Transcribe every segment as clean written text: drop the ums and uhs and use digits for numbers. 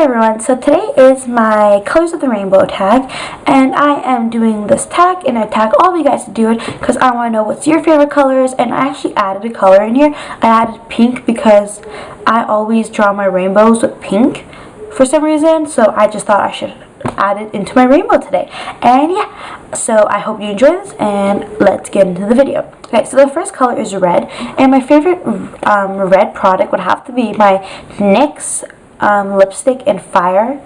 Hey everyone, so today is my Colors of the Rainbow tag, and I am doing this tag, and I tag all of you guys to do it because I want to know what's your favorite colors. And I actually added a color in here. I added pink because I always draw my rainbows with pink for some reason, so I just thought I should add it into my rainbow today. And yeah, so I hope you enjoy this, and let's get into the video. Okay, so the first color is red, and my favorite red product would have to be my NYX lipstick in Fire.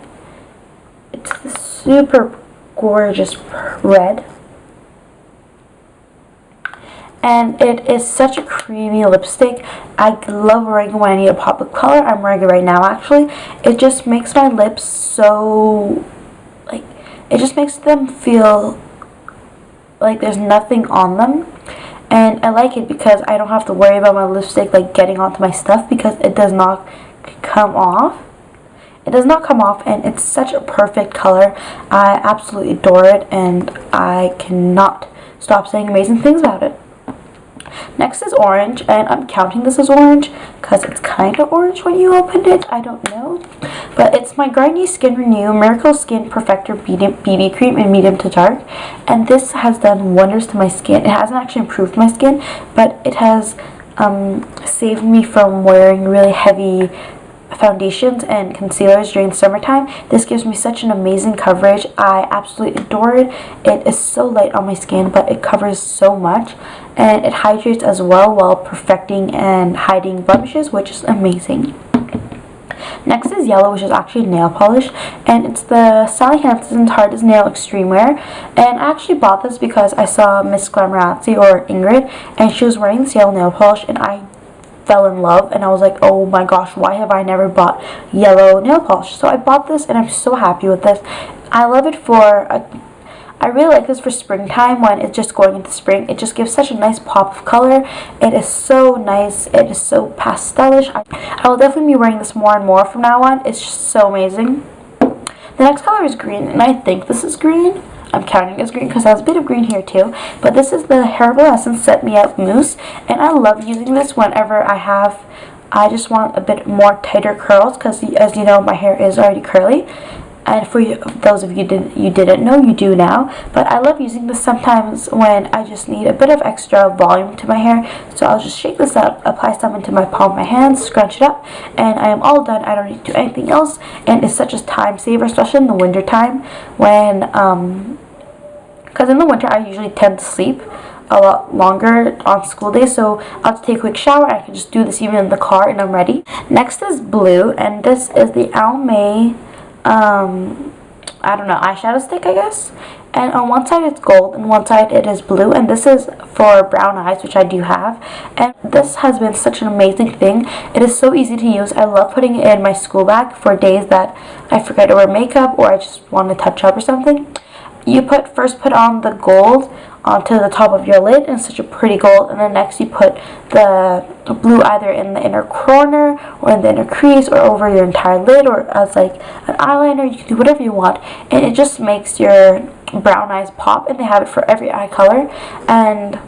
It's this super gorgeous red, and it is such a creamy lipstick. I love wearing it when I need a pop of color. I'm wearing it right now actually. It just makes my lips so, like, it just makes them feel like there's nothing on them. And I like it because I don't have to worry about my lipstick like getting onto my stuff, because it does not come off. It does not come off, and it's such a perfect color. I absolutely adore it, and I cannot stop saying amazing things about it. Next is orange, and I'm counting this as orange because it's kind of orange when you open it. I don't know. But it's my Garnier Skin Renew Miracle Skin Perfector BB Cream in medium to dark. And this has done wonders to my skin. It hasn't actually improved my skin, but it has saved me from wearing really heavy foundations and concealers during the summertime. This gives me such an amazing coverage. I absolutely adore it. It is so light on my skin, but it covers so much, and it hydrates as well while perfecting and hiding blemishes, which is amazing. Next is yellow, which is actually nail polish, and it's the Sally Hansen's Hard as Nail Extreme Wear. And I actually bought this because I saw Miss Glamorazzi, or Ingrid, and she was wearing this yellow nail polish, and I fell in love, and I was like, oh my gosh, why have I never bought yellow nail polish? So I bought this, and I'm so happy with this. I love it I really like this for springtime when it's just going into spring. It just gives such a nice pop of color. It is so nice. It is so pastelish. I will definitely be wearing this more and more from now on. It's just so amazing. The next color is green, and I think this is green. I'm counting as green because there's a bit of green here too. But this is the Herbal Essence Set Me Up Mousse, and I love using this whenever I just want a bit more tighter curls, because as you know, my hair is already curly. And for those of you you didn't know, you do now. But I love using this sometimes when I just need a bit of extra volume to my hair. So I'll just shake this up, apply some into my palm of my hands, scrunch it up, and I am all done. I don't need to do anything else. And it's such a time saver, especially in the winter time when because in the winter I usually tend to sleep a lot longer on school days, so I'll just take a quick shower. I can just do this even in the car, and I'm ready. Next is blue, and this is the Almay I don't know, eyeshadow stick, I guess. And on one side it's gold, and one side it is blue, and this is for brown eyes, which I do have. And this has been such an amazing thing. It is so easy to use. I love putting it in my school bag for days that I forget to wear makeup, or I just want to touch up or something. You first put on the gold onto the top of your lid, and it's such a pretty gold, and then next you put the blue either in the inner corner or in the inner crease or over your entire lid, or as like an eyeliner. You can do whatever you want, and it just makes your brown eyes pop. And they have it for every eye color, and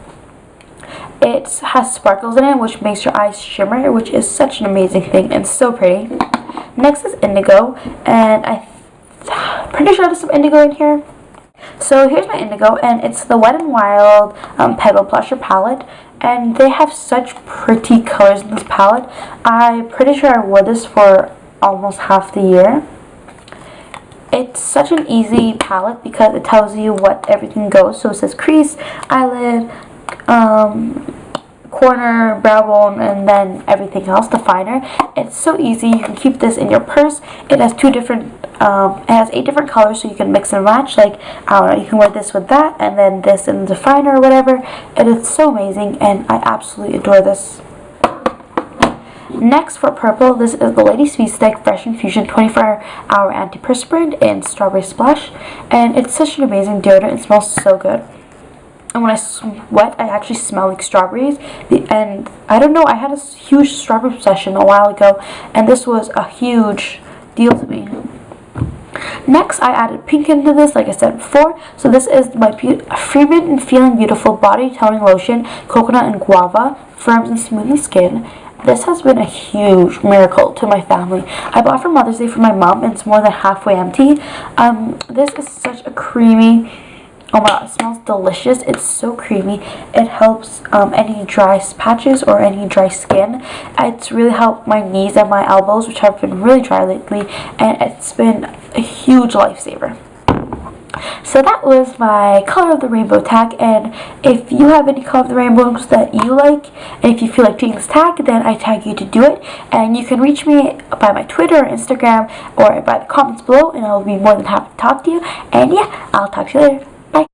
it has sparkles in it, which makes your eyes shimmer, which is such an amazing thing and so pretty. Next is indigo, and I'm pretty sure there's some indigo in here. So here's my indigo, and it's the Wet n Wild Petal Blusher palette, and they have such pretty colors in this palette. I'm pretty sure I wore this for almost half the year. It's such an easy palette because it tells you what everything goes. So it says crease, eyelid, corner, brow bone, and then everything else, the finer. It's so easy. You can keep this in your purse. It has it has 8 different colors, so you can mix and match. Like, I don't know, you can wear this with that, and then this in the finer or whatever. It is so amazing, and I absolutely adore this. Next, for purple, this is the Lady Sweet Stick Fresh Infusion 24-Hour Antiperspirant in Strawberry Splash, and it's such an amazing deodorant. It smells so good. And when I sweat, I actually smell like strawberries. And I don't know, I had a huge strawberry obsession a while ago, and this was a huge deal to me. Next, I added pink into this, like I said before. So this is my Freeman and Feeling Beautiful Body Toning Lotion, Coconut and Guava, firms and smoothing skin. this has been a huge miracle to my family. I bought for Mother's Day for my mom, and it's more than halfway empty. This is such a creamy, oh my god, it smells delicious. It's so creamy. It helps any dry patches or any dry skin. It's really helped my knees and my elbows, which have been really dry lately, and it's been a huge lifesaver. So that was my color of the rainbow tag, and if you have any color of the rainbows that you like, and if you feel like doing this tag, then I tag you to do it. And you can reach me by my Twitter or Instagram or by the comments below, and I'll be more than happy to talk to you. And yeah, I'll talk to you later.